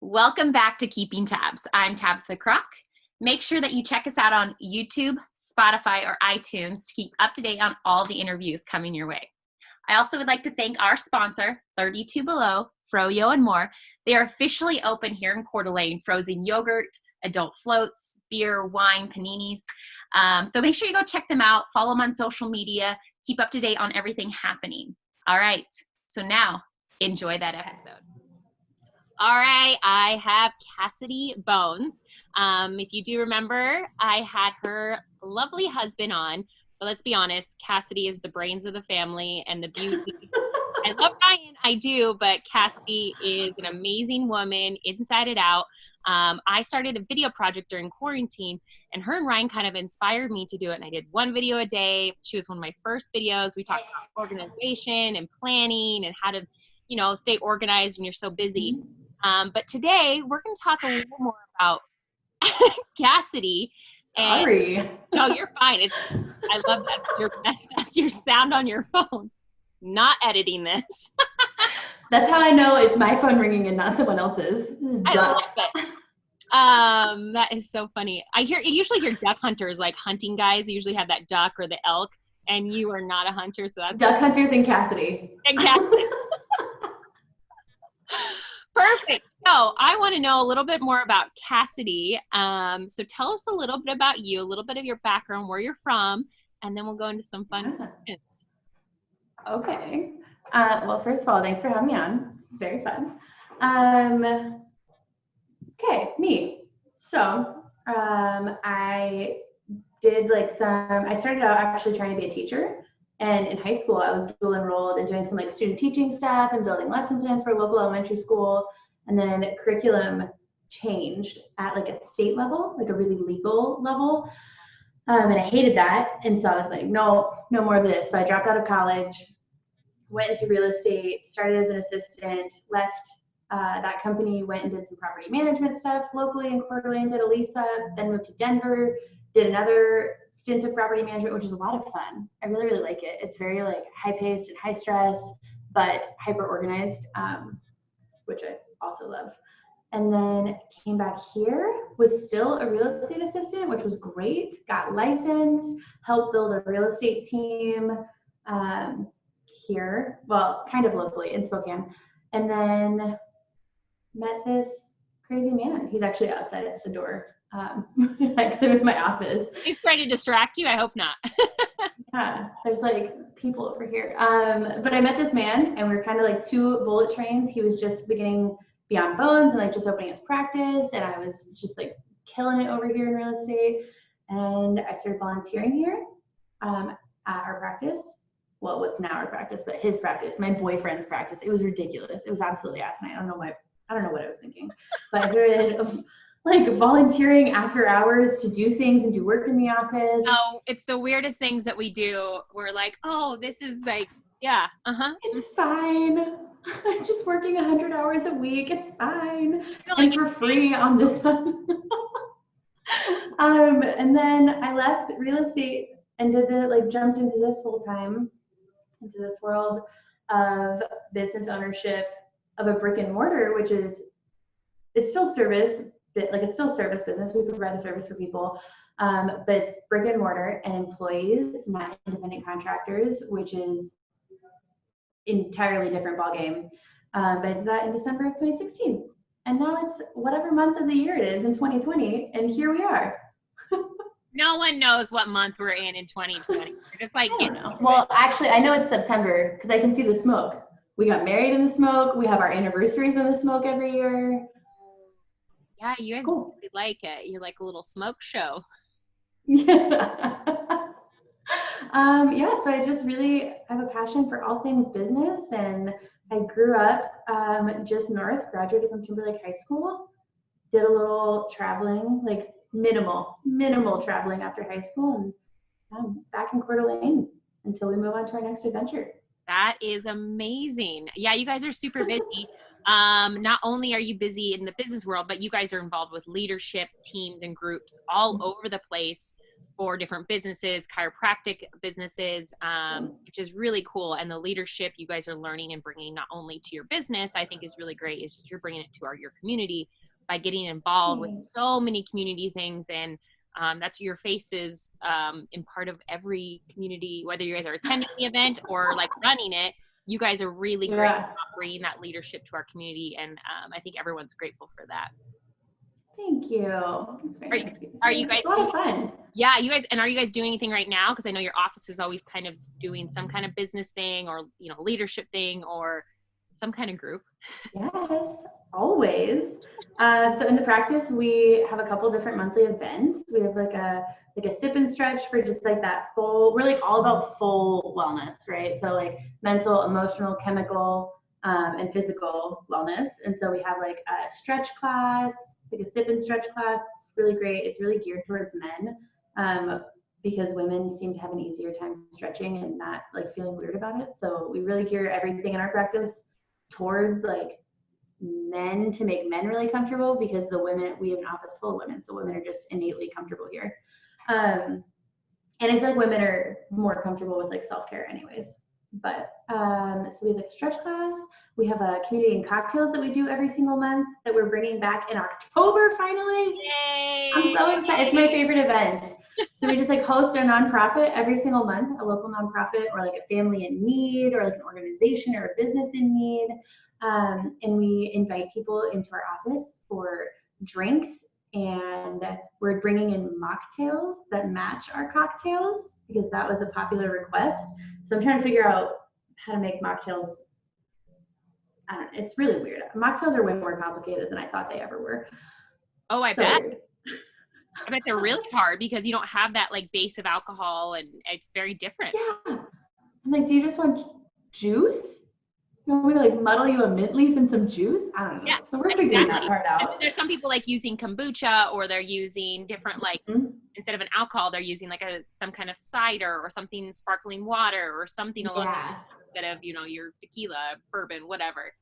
Welcome back to Keeping Tabs. I'm Tabitha Crock. Make sure that you check us out on YouTube, Spotify, or iTunes to keep up to date on all the interviews coming your way. I also would like to thank our sponsor, 32 Below, Froyo and More. They are officially open here in Coeur d'Alene, frozen yogurt, adult floats, beer, wine, paninis. So make sure you go check them out, follow them on social media, keep up to date on everything happening. All right, so now enjoy that episode. All right, I have Cassidy Bones. If you do remember, I had her lovely husband on, but let's be honest, Cassidy is the brains of the family and the beauty. I love Ryan, I do, but Cassidy is an amazing woman, inside and out. I started a video project during quarantine, and her and Ryan kind of inspired me to do it, and I did one video a day. She was one of my first videos. We talked about organization and planning and how to, stay organized when you're so busy. But today we're going to talk a little more about Cassidy. And, Sorry. No, you're fine. I love that's your sound on your phone. Not editing this. That's how I know it's my phone ringing and not someone else's. I love it. That is so funny. Usually hear duck hunters, like hunting guys. They usually have that duck or the elk, and you are not a hunter, so that's duck hunters and Cassidy. Perfect. So I want to know a little bit more about Cassidy. So tell us a little bit about you, a little bit of your background, where you're from, and then we'll go into some fun questions. Okay. Well, first of all, thanks for having me on. It's very fun. Okay, me. So I did I started out actually trying to be a teacher. And in high school, I was dual enrolled and doing some student teaching stuff and building lesson plans for a local elementary school. And then curriculum changed at a state level, a really legal level. And I hated that. And so I was like, no more of this. So I dropped out of college, went into real estate, started as an assistant, left that company, went and did some property management stuff locally in Coeur d'Alene, did a lease up, then moved to Denver, did another stint of property management, which is a lot of fun. I really, really like it. It's very high-paced and high stress, but hyper-organized, which I also love. And then came back here, was still a real estate assistant, which was great. Got licensed, helped build a real estate team here, well, kind of locally in Spokane. And then met this crazy man. He's actually outside at the door. In my office. He's trying to distract you? I hope not. Yeah, there's people over here. But I met this man and we were kind of two bullet trains. He was just beginning Beyond Bones and just opening his practice, and I was just killing it over here in real estate. And I started volunteering here at our practice. Well, what's now our practice, but his practice, my boyfriend's practice. It was ridiculous. It was absolutely asinine. I don't know what I was thinking, but I started volunteering after hours to do things and do work in the office. Oh, it's the weirdest things that we do. We're oh, this is yeah, It's fine. I'm just working 100 hours a week. It's fine. And for free on this one. And then I left real estate and jumped into this full time, into this world of business ownership of a brick and mortar, which is, it's still service. It's still service business. We provide a service for people, but it's brick and mortar and employees, not independent contractors, which is entirely different ballgame. But I did that in December of 2016, and now it's whatever month of the year it is in 2020, and here we are. No one knows what month we're in 2020. We're just I don't know. Well, actually, I know it's September because I can see the smoke. We got married in the smoke. We have our anniversaries in the smoke every year. Yeah, you guys cool. Really like it. You're like a little smoke show. Yeah. So I just really have a passion for all things business, and I grew up just north, graduated from Timberlake High School, did a little traveling, minimal traveling after high school, and I'm back in Coeur d'Alene until we move on to our next adventure. That is amazing. Yeah, you guys are super busy. Not only are you busy in the business world, but you guys are involved with leadership teams and groups all over the place. for different businesses, chiropractic businesses, which is really cool. And the leadership you guys are learning and bringing not only to your business, I think is really great, is you're bringing it to your community by getting involved with so many community things. And that's your faces in part of every community, whether you guys are attending the event or like running it. You guys are really great at bringing that leadership to our community. And I think everyone's grateful for that. Thank you. Are you guys a lot of fun? Yeah, you guys, and are you guys doing anything right now? Because I know your office is always kind of doing some kind of business thing or, you know, leadership thing or some kind of group. Yes, always. So in the practice, we have a couple different monthly events. We have like a sip and stretch for just like that full, we're like all about full wellness, right? So like mental, emotional, chemical, and physical wellness. And so we have like a stretch class, like a sip and stretch class. It's really great. It's really geared towards men because women seem to have an easier time stretching and not like feeling weird about it. So we really gear everything in our practice towards like men to make men really comfortable, because the women, we have an office full of women, so women are just innately comfortable here. And I feel like women are more comfortable with like self-care anyways. But so we have like a stretch class. We have a community and cocktails that we do every single month that we're bringing back in October finally. Yay! I'm so excited. It's my favorite event. So we just like host a nonprofit every single month, a local nonprofit or like a family in need or like an organization or a business in need. And we invite people into our office for drinks, and we're bringing in mocktails that match our cocktails because that was a popular request. So I'm trying to figure out how to make mocktails. It's really weird. Mocktails are way more complicated than I thought they ever were. Oh, I bet. I bet they're really hard because you don't have that like base of alcohol, and it's very different. Yeah. I'm like, do you just want juice? You want me to like muddle you a mint leaf and some juice? I don't know. Yeah, so we're figuring that part out. There's some people like using kombucha, or they're using different like instead of an alcohol, they're using like some kind of cider or something, sparkling water or something along those lines, instead of, you know, your tequila, bourbon, whatever.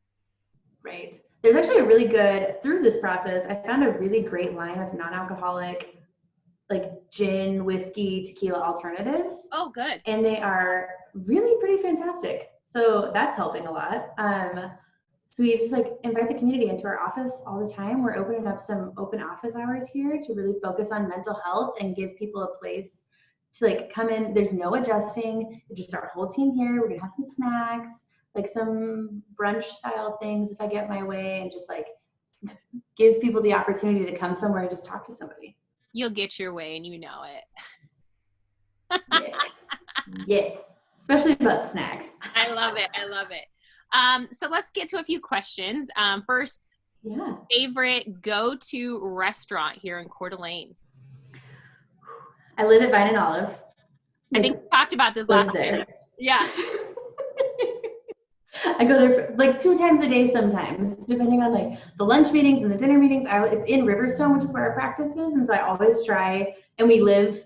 Right. There's actually a really good, through this process, I found a really great line of non-alcoholic like gin, whiskey, tequila alternatives. Oh, good. And they are really pretty fantastic. So that's helping a lot. So we just like invite the community into our office all the time. We're opening up some open office hours here to really focus on mental health and give people a place to like come in. There's no adjusting. It's just our whole team here. We're gonna have some snacks, like some brunch style things if I get my way, and just like give people the opportunity to come somewhere and just talk to somebody. You'll get your way, and you know it. Yeah. Especially about snacks. I love it. I love it. So let's get to a few questions. First, favorite go-to restaurant here in Coeur d'Alene? I live at Vine and Olive. I think we talked about this last time. Yeah. I go there for, like 2 times a day sometimes, depending on like the lunch meetings and the dinner meetings. It's in Riverstone, which is where our practice is, and so I always try. And we live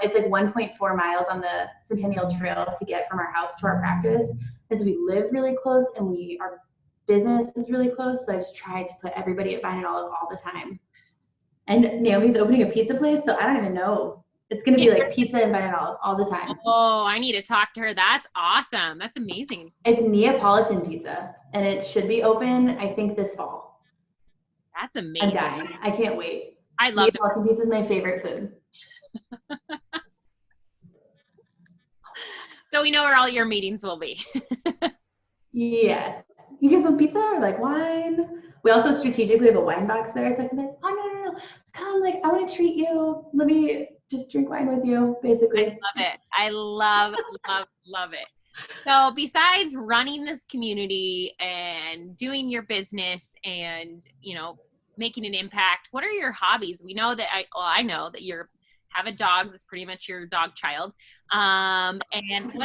it's like 1.4 miles on the Centennial Trail to get from our house to our practice. And so we live really close, and our business is really close. So I just try to put everybody at Vine and Olive all the time. And Naomi's opening a pizza place, so I don't even know. It's going to be like pizza and Vine and Olive all the time. Oh, I need to talk to her. That's awesome. That's amazing. It's Neapolitan pizza, and it should be open, I think, this fall. That's amazing. I'm dying. I can't wait. I love Neapolitan pizza is my favorite food. So we know where all your meetings will be. Yes. You guys want pizza or like wine? We also strategically have a wine box there, so I can be like, oh, no. Come, like, I want to treat you. Let me just drink wine with you, basically. I love it. I love it. So besides running this community and doing your business and, you know, making an impact, what are your hobbies? We know that I know that you have a dog that's pretty much your dog child. And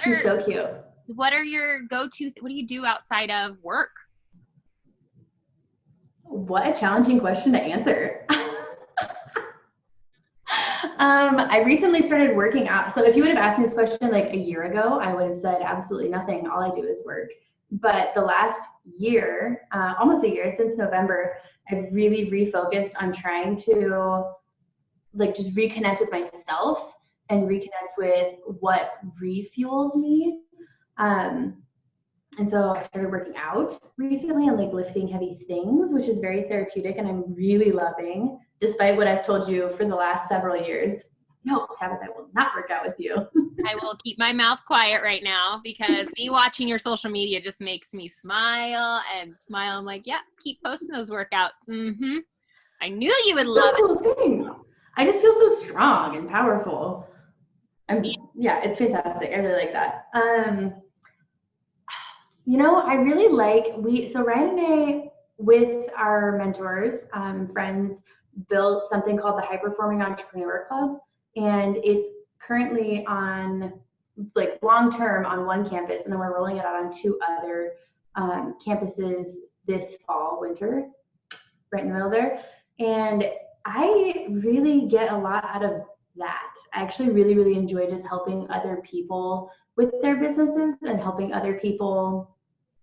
she's so cute. What are your go-to, what do you do outside of work? What a challenging question to answer. I recently started working out. So if you would have asked me this question like a year ago, I would have said absolutely nothing. All I do is work. But the last year, almost a year since November, I've really refocused on trying to like just reconnect with myself and reconnect with what refuels me. And so I started working out recently and like lifting heavy things, which is very therapeutic and I'm really loving, despite what I've told you for the last several years. No, Tabitha, I will not work out with you. I will keep my mouth quiet right now because me watching your social media just makes me smile and smile. I'm like, yeah, keep posting those workouts. Mm-hmm. I knew you would love it. Cool things. I just feel so strong and powerful. Yeah, it's fantastic. I really like that. I really like, so Ryan and I, with our mentors, friends, built something called the High Performing Entrepreneur Club. And it's currently on, like, long-term on one campus, and then we're rolling it out on 2 other campuses this fall, winter, right in the middle there. And I really get a lot out of that. I actually really, really enjoy just helping other people with their businesses and helping other people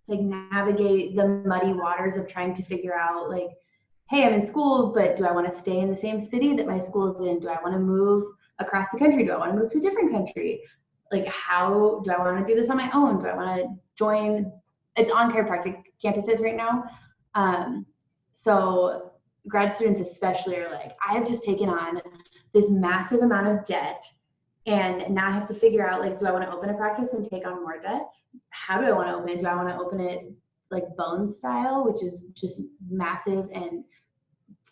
like navigate the muddy waters of trying to figure out like, hey, I'm in school, but do I want to stay in the same city that my school is in? Do I want to move across the country? Do I want to move to a different country? Like, how do I want to do this on my own? Do I want to join? It's on chiropractic campuses right now. So grad students especially are like, I have just taken on this massive amount of debt, and now I have to figure out, like, do I want to open a practice and take on more debt? How do I want to open it? Do I want to open it like Bone style, which is just massive and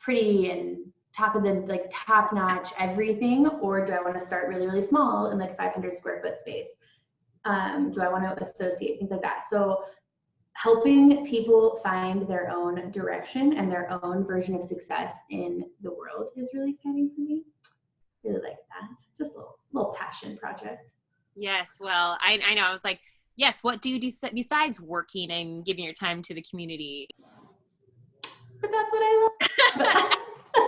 pretty and top of the, like, top notch everything? Or do I want to start really, really small in like a 500 square foot space? Do I want to associate things like that? So helping people find their own direction and their own version of success in the world is really exciting for me. Really like that. Just a little passion project. Yes. Well, I know. I was like, yes, what do you do besides working and giving your time to the community? But that's what I love. I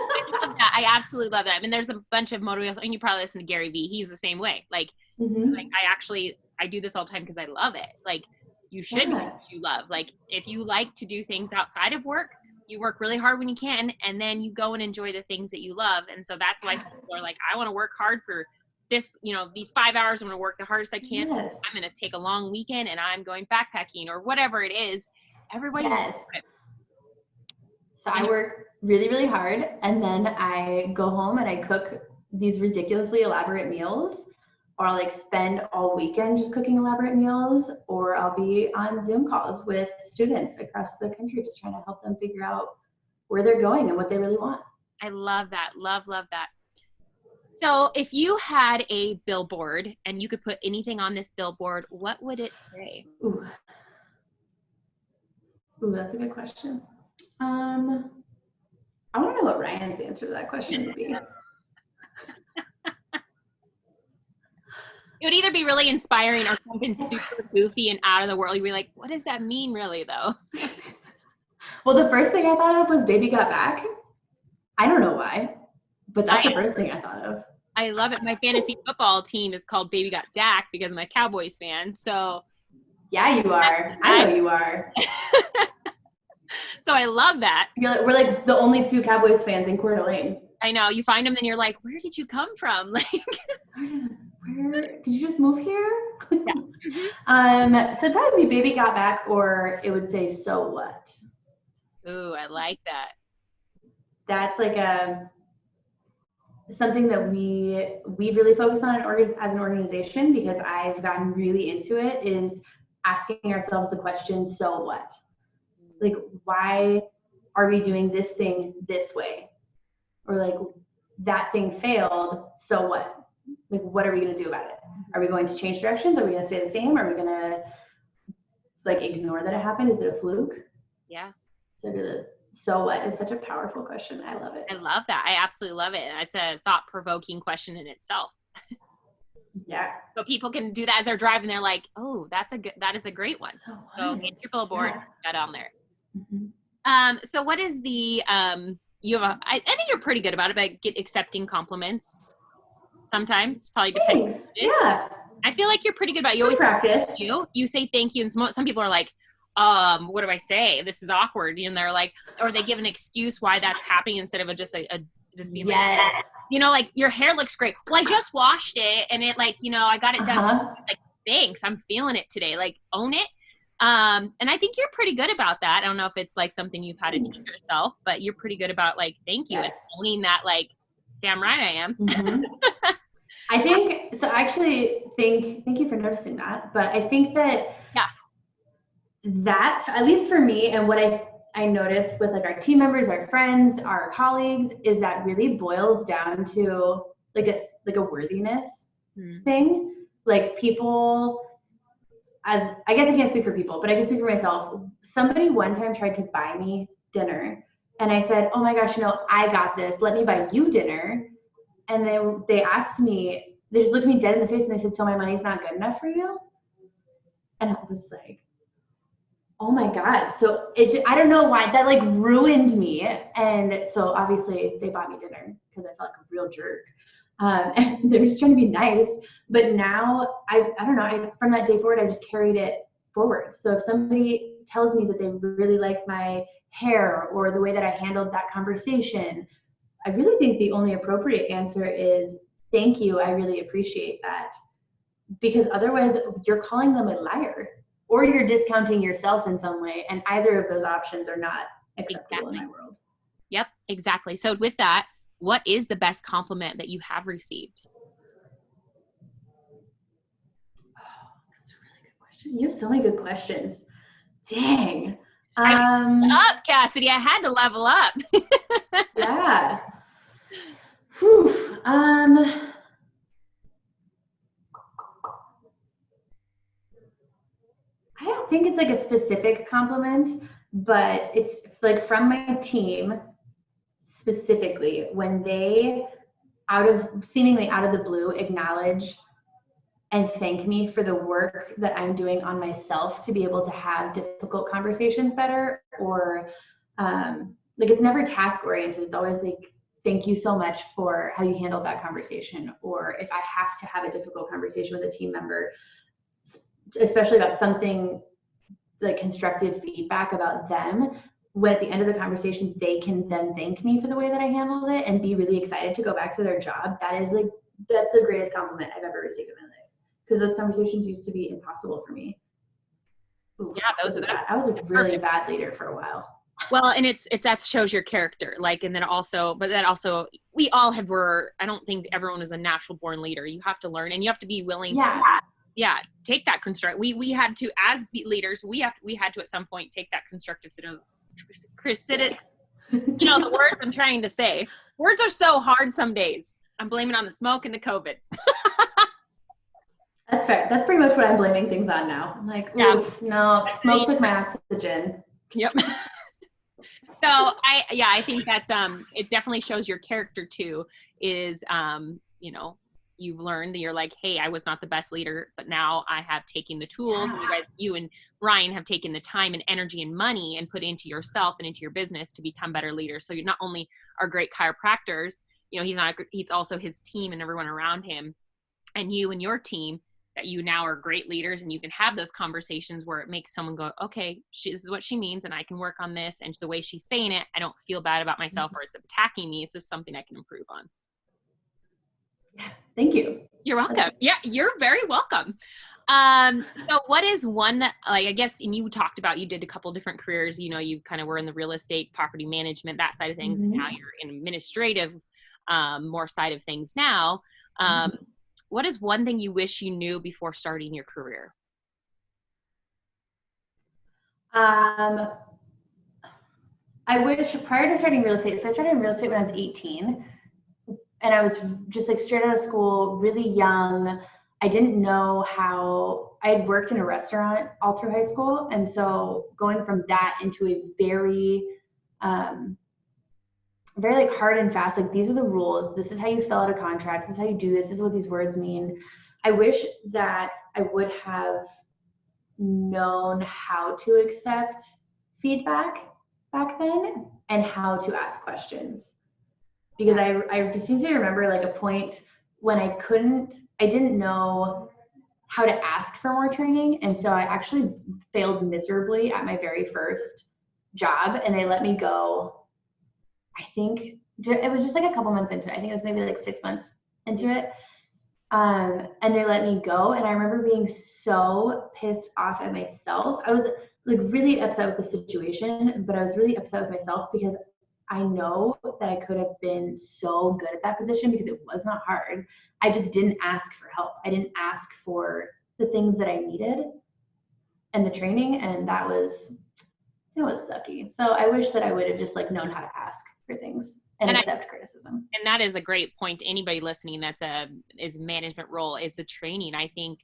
love that. I absolutely love that. I mean, there's a bunch of motivational, and you probably listen to Gary Vee. He's the same way. Like, like I do this all the time because I love it. Like, you should do what you love. Like, if you like to do things outside of work, you work really hard when you can, and then you go and enjoy the things that you love. And so that's why some people are like, I want to work hard for this, these 5 hours. I'm going to work the hardest I can. Yes. I'm going to take a long weekend and I'm going backpacking or whatever it is. Everybody's different. So I work really, really hard, and then I go home and I cook these ridiculously elaborate meals, or I'll like spend all weekend just cooking elaborate meals, or I'll be on Zoom calls with students across the country just trying to help them figure out where they're going and what they really want. I love that. Love that. So if you had a billboard and you could put anything on this billboard, what would it say? Ooh, that's a good question. I want to know what Ryan's answer to that question would be. It would either be really inspiring or something super goofy and out of the world. You'd be like, what does that mean really though? Well, the first thing I thought of was Baby Got Back. I don't know why, but that's the first thing I thought of. I love it. My fantasy football team is called Baby Got Dak because I'm a Cowboys fan. So yeah, you are. I know you are. So I love that. We're like the only 2 Cowboys fans in Coeur d'Alene. I know. You find them and you're like, where did you come from? Like, where did you just move here? Yeah. So it'd probably be Baby Got Back, or it would say So What. Ooh, I like that. That's like something that we really focus on as an organization, because I've gotten really into it, is asking ourselves the question, so what? Like, why are we doing this thing this way? Or like, that thing failed, so what? Like, what are we going to do about it? Are we going to change directions? Are we going to stay the same? Are we going to like ignore that it happened? Is it a fluke? Yeah. So what is such a powerful question. I love it. I love that. I absolutely love it. It's a thought-provoking question in itself. Yeah. So people can do that as they're driving. They're like, oh, that is a great one. So get your billboard, got on there. Mm-hmm. So what is the, I think you're pretty good about it, but accepting compliments sometimes, probably depends. Yeah. I feel like you're pretty good about it. You always practice. Say thank you. You say thank you. And some people are like, what do I say? This is awkward. And they're like, or they give an excuse why that's happening instead of just a Just being Yes. like, you know, like your hair looks great. Well, I just washed it and it like, you know, I got it done. Like, thanks, I'm feeling it today. Like, own it. And I think you're pretty good about that. I don't know if it's like something you've had to teach yourself, but you're pretty good about like, thank you, and owning that, like, damn right I am. I think, so I actually think, thank you for noticing that, but I think that that, at least for me, and what I noticed with like our team members, our friends, our colleagues, is that really boils down to like a worthiness thing. Like people, I guess I can't speak for people, but I can speak for myself. Somebody one time tried to buy me dinner, and I said, "Oh my gosh, no, I got this. Let me buy you dinner." And they asked me, they just looked me dead in the face and they said, "So my money's not good enough for you?" And I was like, oh my God. So I don't know why that like ruined me. And so obviously they bought me dinner because I felt like a real jerk. And they were just trying to be nice. But now I don't know, from that day forward, I just carried it forward. So if somebody tells me that they really like my hair or the way that I handled that conversation, I really think the only appropriate answer is, thank you, I really appreciate that. Because otherwise you're calling them a liar or you're discounting yourself in some way. And either of those options are not acceptable in my world. Yep, exactly. So with that, what is the best compliment that you have received? Oh, that's a really good question. You have so many good questions. Dang. Up, Cassidy. I had to level up. Yeah. Whew. I don't think it's like a specific compliment, but it's like from my team specifically when they seemingly out of the blue acknowledge and thank me for the work that I'm doing on myself to be able to have difficult conversations better, or like it's never task oriented. It's always like, thank you so much for how you handled that conversation. Or if I have to have a difficult conversation with a team member, especially about something like constructive feedback about them, when at the end of the conversation, they can then thank me for the way that I handled it and be really excited to go back to their job. That's the greatest compliment I've ever received in my life. Because those conversations used to be impossible for me. Ooh, yeah, I was a really bad leader for a while. Well, and it's that shows your character, like, and then also, but that also, we all I don't think everyone is a natural born leader. You have to learn, and you have to be willing to, take that construct. We had to, as leaders, we had to at some point take that constructive criticism. You know, the words I'm trying to say. Words are so hard some days. I'm blaming on the smoke and the COVID. That's fair. That's pretty much what I'm blaming things on now. I'm like, oof, no, smoke took my oxygen. Yep. So I think that's it definitely shows your character too, is you know, you've learned that you're like, hey, I was not the best leader, but now I have taken the tools, and you and Ryan have taken the time and energy and money and put into yourself and into your business to become better leaders. So you not only are great chiropractors, you know, he's also his team and everyone around him, and you and your team, that you now are great leaders, and you can have those conversations where it makes someone go, okay, this is what she means, and I can work on this. And the way she's saying it, I don't feel bad about myself or it's attacking me. It's just something I can improve on. Yeah, thank you. You're welcome. Yeah, you're very welcome. So what is one, like, I guess, and you talked about, you did a couple different careers, you know, you kind of were in the real estate, property management, that side of things. And now you're in administrative, more side of things now. What is one thing you wish you knew before starting your career? I wish, prior to starting real estate, so I started in real estate when I was 18, and I was just like straight out of school, really young. I didn't know I had worked in a restaurant all through high school. And so going from that into a very like hard and fast, like these are the rules, this is how you fill out a contract, this is how you do this is what these words mean. I wish that I would have known how to accept feedback back then and how to ask questions, because I distinctly remember like a point when I didn't know how to ask for more training, and so I actually failed miserably at my very first job, and they let me go, I think it was just like a couple months into it. I think it was maybe like 6 months into it. And they let me go. And I remember being so pissed off at myself. I was like really upset with the situation, but I was really upset with myself because I know that I could have been so good at that position because it was not hard. I just didn't ask for help. I didn't ask for the things that I needed and the training. And it was sucky. So I wish that I would have just like known how to ask for things and accept criticism. And that is a great point. Anybody listening that's is management role is the training. I think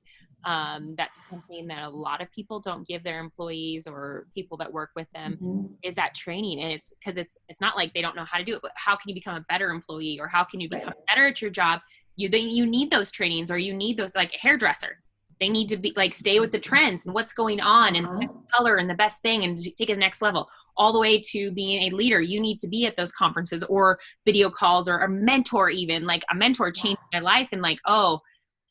that's something that a lot of people don't give their employees or people that work with them is that training. And it's because it's not like they don't know how to do it, but how can you become a better employee or how can you become better at your job? You need those trainings, or you need those, like a hairdresser. They need to be like, stay with the trends and what's going on and the color and the best thing and take it to the next level, all the way to being a leader. You need to be at those conferences or video calls, or a mentor, even like a mentor changed my life. And like, oh,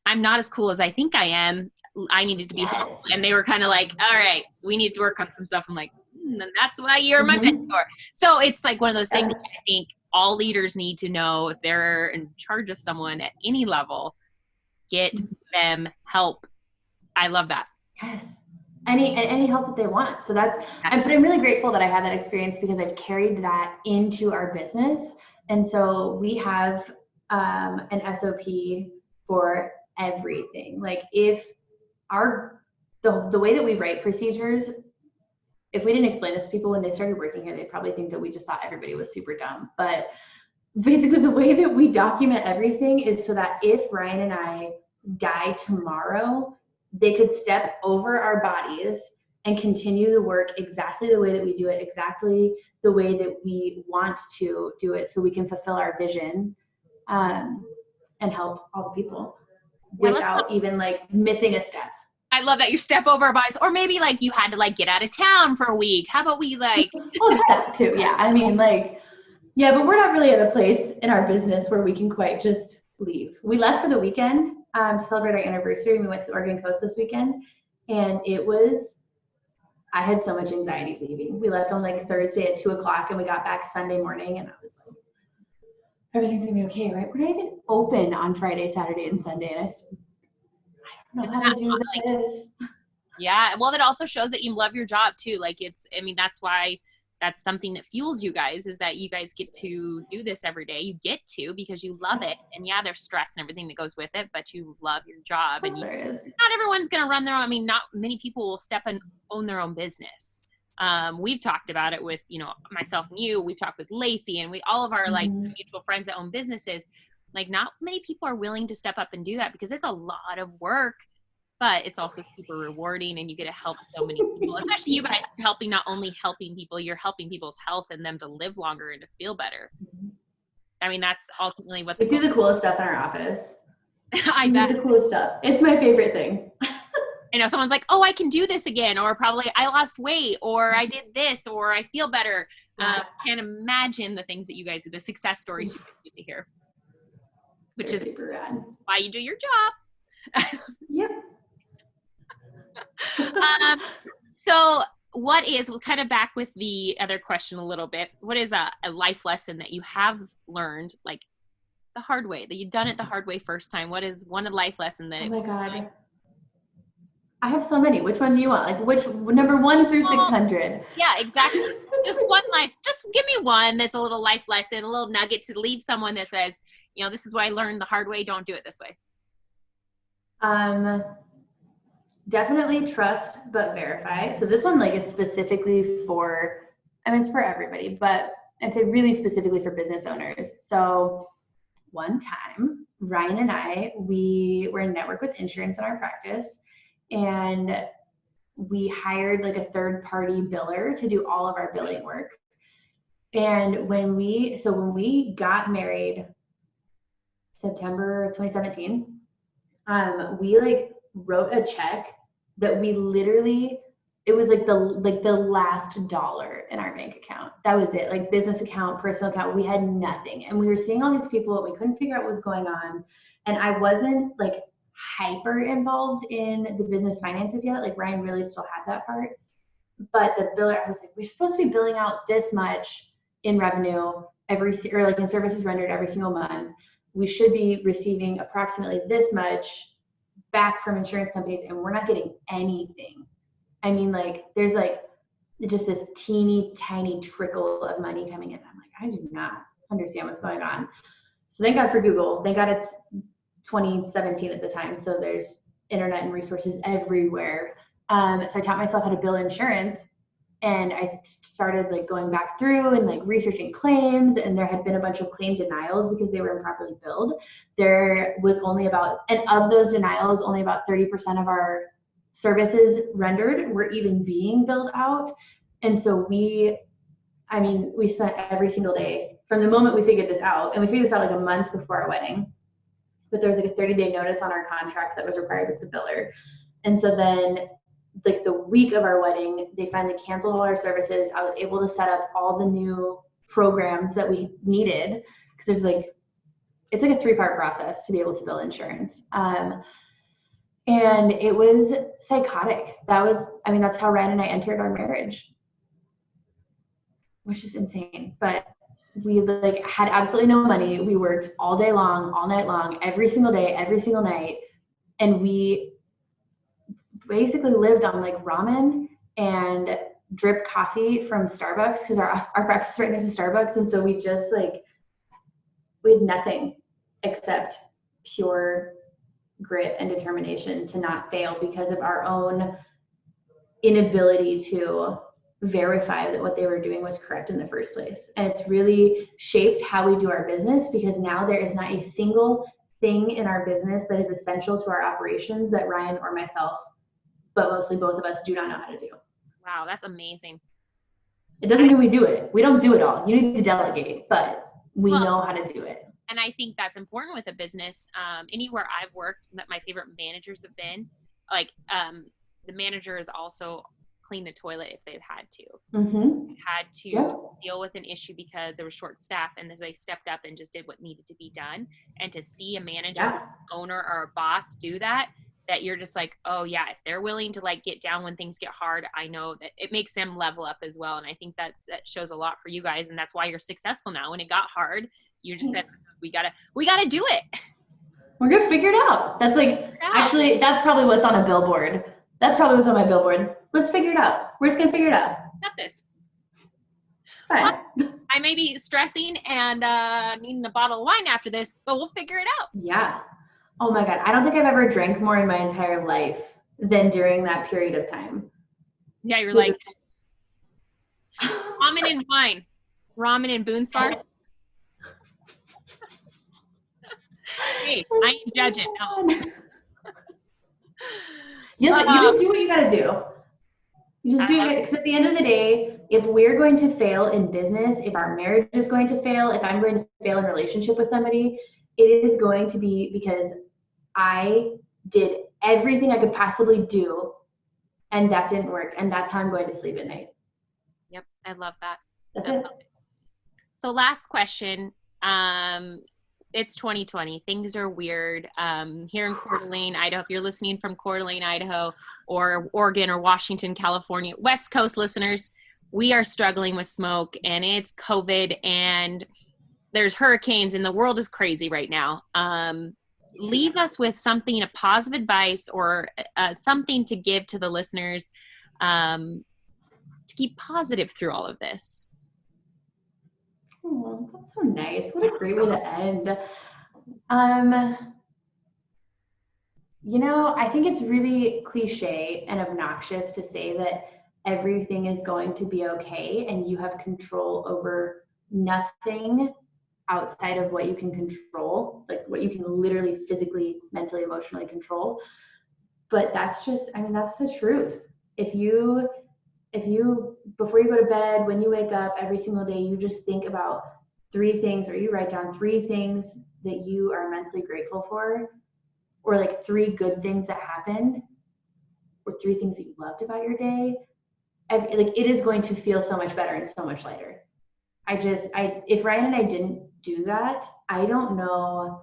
I'm not as cool as I think I am. I needed to be helped. And they were kind of like, all right, we need to work on some stuff. I'm like, and that's why you're my mentor. So it's like one of those things that I think all leaders need to know. If they're in charge of someone at any level, get them help. I love that. Yes. Any help that they want. So but I'm really grateful that I had that experience because I've carried that into our business. And so we have an SOP for everything. Like if the way that we write procedures, if we didn't explain this to people when they started working here, they'd probably think that we just thought everybody was super dumb. But basically the way that we document everything is so that if Ryan and I die tomorrow, they could step over our bodies and continue the work exactly the way that we do it, exactly the way that we want to do it, so we can fulfill our vision and help all the people without even like missing a step. I love that. You step over our bodies, or maybe like you had to like get out of town for a week. How about we like well, that too. Yeah. I mean, like, yeah, but we're not really at a place in our business where we can quite just leave. We left for the weekend to celebrate our anniversary. We went to the Oregon coast this weekend, and I had so much anxiety leaving. We left on like Thursday at 2:00 and we got back Sunday morning, and I was like, everything's gonna be okay, right? We're not even open on Friday, Saturday, and Sunday. And I don't know how to do this. Yeah. Well, that also shows that you love your job too. Like that's why that's something that fuels you guys, is that you guys get to do this every day. You get to, because you love it. And yeah, there's stress and everything that goes with it, but you love your job. And not everyone's going to run their own. I mean, not many people will step and own their own business. We've talked about it with, myself and you. We've talked with Lacey and all of our like mutual friends that own businesses. Like, not many people are willing to step up and do that because it's a lot of work, but it's also super rewarding, and you get to help so many people, especially you guys are helping, not only helping people, you're helping people's health and them to live longer and to feel better. I mean, that's ultimately what we see the coolest stuff in our office. I bet. The coolest stuff. It's my favorite thing. Someone's like, oh, I can do this again, or probably I lost weight, or I did this, or I feel better. Can't imagine the things that you guys do, the success stories you get to hear, which is super rad. Why you do your job. Yep. So we'll kind of back with the other question a little bit. What is a life lesson that you have learned, like the hard way, that you've done it the hard way first time? What is one life lesson that? Oh my God. I have so many. Which one do you want? Like which number 1 through 600? Yeah, exactly. Just one life. Just give me one that's a little life lesson, a little nugget to leave someone that says, this is what I learned the hard way. Don't do it this way. Definitely trust but verify. So this one is specifically it's for everybody, but I'd say really specifically for business owners. So one time, Ryan and I, we were in network with insurance in our practice, and we hired a third-party biller to do all of our billing work. And when we got married, September 2017, we wrote a check that we literally, it was the last dollar in our bank account. That was it. Business account, personal account, we had nothing. And we were seeing all these people and we couldn't figure out what was going on. And I wasn't hyper involved in the business finances yet. Ryan really still had that part. But the biller, I was we're supposed to be billing out this much in revenue. or like in services rendered every single month, we should be receiving approximately this much back from insurance companies, and we're not getting anything. I mean, like, there's like just this teeny tiny trickle of money coming in. I'm like, I do not understand what's going on. So thank God for Google. Thank God it's 2017 at the time, so there's internet and resources everywhere. So I taught myself how to bill insurance, and I started like going back through and like researching claims, and there had been a bunch of claim denials because they were improperly billed. There was only and of those denials, only about 30% of our services rendered were even being billed out. And so we spent every single day from the moment we figured this out, and we figured this out like a month before our wedding, but there was like a 30-day notice on our contract that was required with the biller. And so then like the week of our wedding, they finally canceled all our services. I was able to set up all the new programs that we needed, because it's like a 3-part process to be able to bill insurance. And it was psychotic. That's how Ryan and I entered our marriage, which is insane. But we like had absolutely no money. We worked all day long, all night long, every single day, every single night. And we basically lived on like ramen and drip coffee from Starbucks, because our practice is right next to Starbucks. And so we just like, we had nothing except pure grit and determination to not fail because of our own inability to verify that what they were doing was correct in the first place. And it's really shaped how we do our business, because now there is not a single thing in our business that is essential to our operations that Ryan or myself, but mostly both of us, do not know how to do. Wow, that's amazing. It doesn't mean we do it. We don't do it all. You need to delegate, but we know how to do it. And I think that's important with a business. Anywhere I've worked, that my favorite managers have been, like the manager is also clean the toilet if they've had to. Mm-hmm. Had to deal with an issue because there was short staff, and they stepped up and just did what needed to be done. And to see a manager, owner, or a boss do that you're just like, oh yeah, if they're willing to like get down when things get hard, I know that it makes them level up as well. And I think that shows a lot for you guys, and that's why you're successful now. When it got hard, you just said, we gotta do it. We're gonna figure it out. That's like, actually, that's probably what's on a billboard. That's probably what's on my billboard. Let's figure it out. We're just gonna figure it out. Got this. It's fine. I may be stressing and needing a bottle of wine after this, but we'll figure it out. Yeah. Oh my God. I don't think I've ever drank more in my entire life than during that period of time. Yeah, you're like, ramen and wine. Ramen and Boonstar. Hey, I ain't judging. No. You just do what you gotta do. You just do it, because at the end of the day, if we're going to fail in business, if our marriage is going to fail, if I'm going to fail in relationship with somebody, it is going to be because I did everything I could possibly do, and that didn't work. And that's how I'm going to sleep at night. Yep, I love that. That's it. So last question. It's 2020. Things are weird. Here in Coeur d'Alene, Idaho, if you're listening from Coeur d'Alene, Idaho, or Oregon or Washington, California, West Coast listeners, we are struggling with smoke, and it's COVID, and there's hurricanes, and the world is crazy right now. Leave us with something, a positive advice, or something to give to the listeners to keep positive through all of this. Oh, that's so nice. What a great way to end. I think it's really cliche and obnoxious to say that everything is going to be okay and you have control over nothing outside of what you can control, like what you can literally physically, mentally, emotionally control. But that's that's the truth. If you before you go to bed, when you wake up every single day, you just think about 3 things, or you write down 3 things that you are immensely grateful for, or like 3 good things that happened, or 3 things that you loved about your day, it is going to feel so much better and so much lighter. If Ryan and I didn't do that, I don't know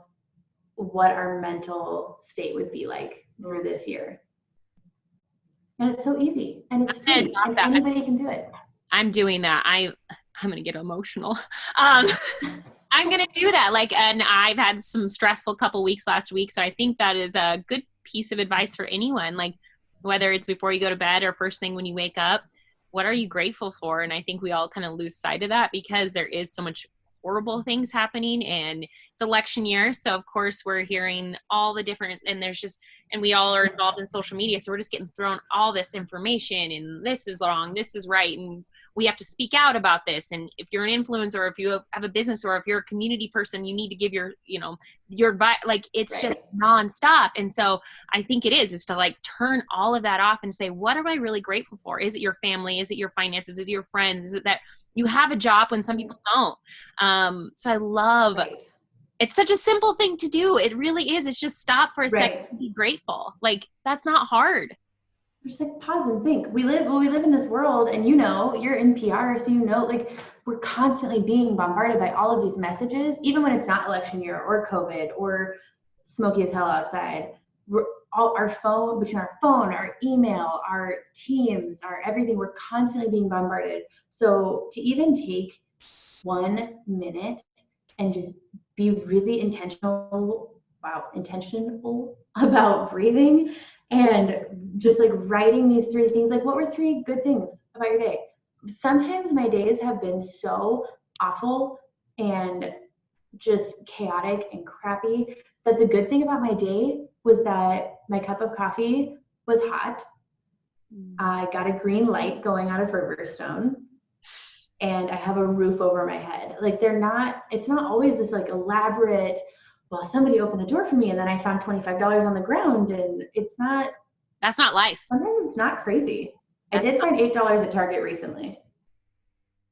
what our mental state would be like through this year. And it's so easy, and it's free, and anybody can do it. I'm doing that. I'm going to get emotional. Um, I'm going to do that. Like, and I've had some stressful couple weeks last week. So I think that is a good piece of advice for anyone. Like, whether it's before you go to bed or first thing when you wake up, what are you grateful for? And I think we all kind of lose sight of that because there is so much horrible things happening, and it's election year. So of course we're hearing all the different, and there's just, and we all are involved in social media. So we're just getting thrown all this information, and this is wrong, this is right. And we have to speak out about this. And if you're an influencer, or if you have a business, or if you're a community person, you need to give your, like, it's just nonstop. And so I think it is to like turn all of that off and say, what am I really grateful for? Is it your family? Is it your finances? Is it your friends? Is it that you have a job when some people don't? So I love, it's such a simple thing to do. It really is. It's just stop for a second and be grateful. Like, that's not hard. Just like pause and think. We live in this world, and you're in PR, so like we're constantly being bombarded by all of these messages, even when it's not election year or COVID or smoky as hell outside. We're all between our phone, our email, our Teams, our everything, we're constantly being bombarded. So to even take 1 minute and just be really intentional about breathing, and just like writing these 3 things, like what were 3 good things about your day? Sometimes my days have been so awful and just chaotic and crappy that the good thing about my day was that my cup of coffee was hot. I got a green light going out of Riverstone, and I have a roof over my head. Like it's not always this like elaborate, well, somebody opened the door for me and then I found $25 on the ground, and that's not life. Sometimes it's not crazy. I did find $8 at Target recently.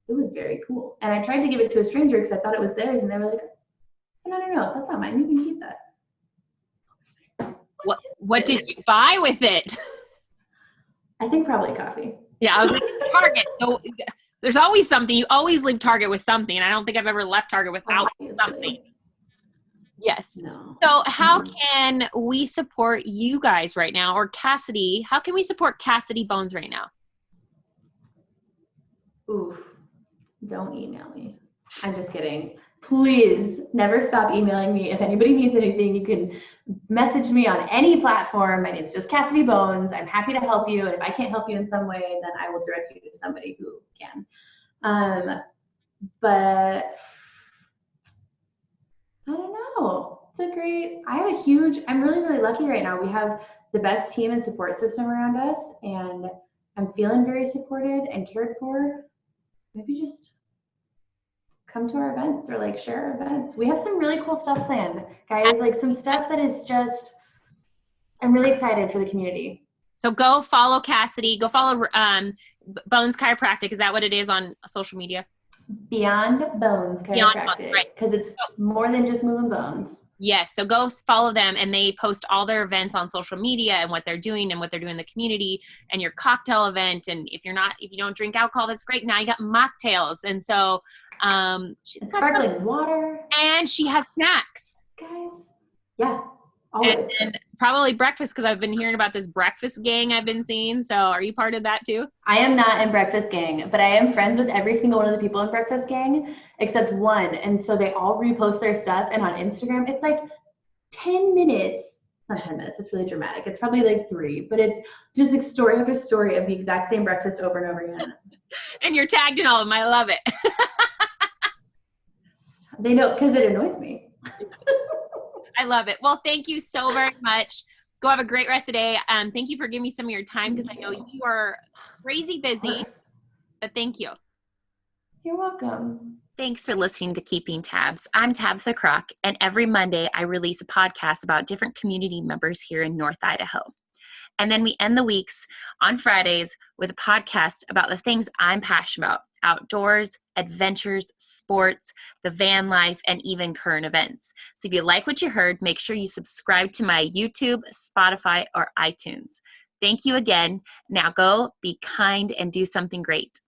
It was very cool. And I tried to give it to a stranger because I thought it was theirs, and they were like, no, that's not mine. You can keep that. What did you buy with it? I think probably coffee. Yeah, I was like, Target. So there's always something. You always leave Target with something. And I don't think I've ever left Target without something. Yes. No. So how can we support you guys right now? Or Cassidy, how can we support Cassidy Bones right now? Oof. Don't email me. I'm just kidding. Please never stop emailing me. If anybody needs anything, you can message me on any platform. My name is just Cassidy Bones. I'm happy to help you. And if I can't help you in some way, then I will direct you to somebody who can. But I don't know. I'm really, really lucky right now. We have the best team and support system around us, and I'm feeling very supported and cared for. Maybe just come to our events or like share our events. We have some really cool stuff planned, guys, like some stuff that is just, I'm really excited for the community. So go follow Cassidy, go follow Bones Chiropractic. Is that what it is on social media? Beyond Bones Chiropractic, because it's more than just moving bones. Yes, so go follow them, and they post all their events on social media and what they're doing in the community, and your cocktail event. And if you don't drink alcohol, that's great. Now you got mocktails, and so she's got sparkling water, and she has snacks, guys. Yeah, always. And probably breakfast, because I've been hearing about this breakfast gang I've been seeing. So are you part of that too? I am not in breakfast gang, but I am friends with every single one of the people in breakfast gang except one. And so they all repost their stuff. And on Instagram, it's like 10 minutes, not 10 minutes. It's really dramatic. It's probably like 3, but it's just like story after story of the exact same breakfast over and over again. And you're tagged in all of them. I love it. They know, because it annoys me. I love it. Well, thank you so very much. Go have a great rest of the day. Thank you for giving me some of your time, because I know you are crazy busy, but thank you. You're welcome. Thanks for listening to Keeping Tabs. I'm Tabitha Crock, and every Monday I release a podcast about different community members here in North Idaho. And then we end the weeks on Fridays with a podcast about the things I'm passionate about: outdoors, adventures, sports, the van life, and even current events. So if you like what you heard, make sure you subscribe to my YouTube, Spotify, or iTunes. Thank you again. Now go be kind and do something great.